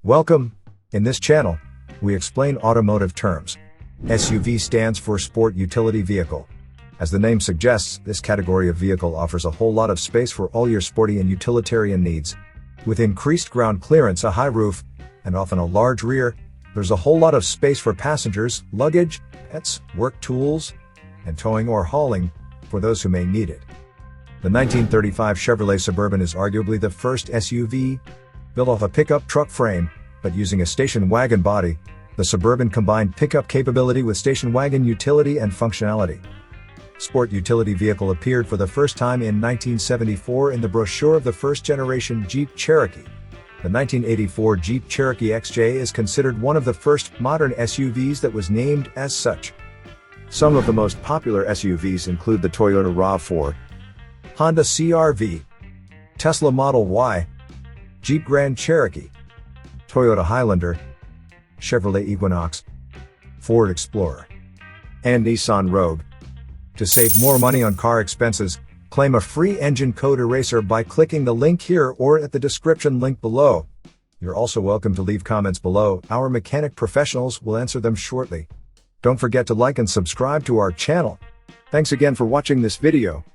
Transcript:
Welcome. In this channel, we explain automotive terms. SUV stands for Sport Utility Vehicle. As the name suggests, this category of vehicle offers a whole lot of space for all your sporty and utilitarian needs. With increased ground clearance, a high roof, and often a large rear, there's a whole lot of space for passengers, luggage, pets, work tools, and towing or hauling for those who may need it. The 1935 Chevrolet Suburban is arguably the first SUV built off a pickup truck frame, but using a station wagon body. The Suburban combined pickup capability with station wagon utility and functionality. Sport Utility Vehicle appeared for the first time in 1974 in the brochure of the first-generation Jeep Cherokee. The 1984 Jeep Cherokee XJ is considered one of the first modern SUVs that was named as such. Some of the most popular SUVs include the Toyota RAV4, Honda CR-V, Tesla Model Y, Jeep Grand Cherokee, Toyota Highlander, Chevrolet Equinox, Ford Explorer, and Nissan Rogue. To save more money on car expenses, claim a free engine code eraser by clicking the link here or at the description link below. You're also welcome to leave comments below. Our mechanic professionals will answer them shortly. Don't forget to like and subscribe to our channel. Thanks again for watching this video.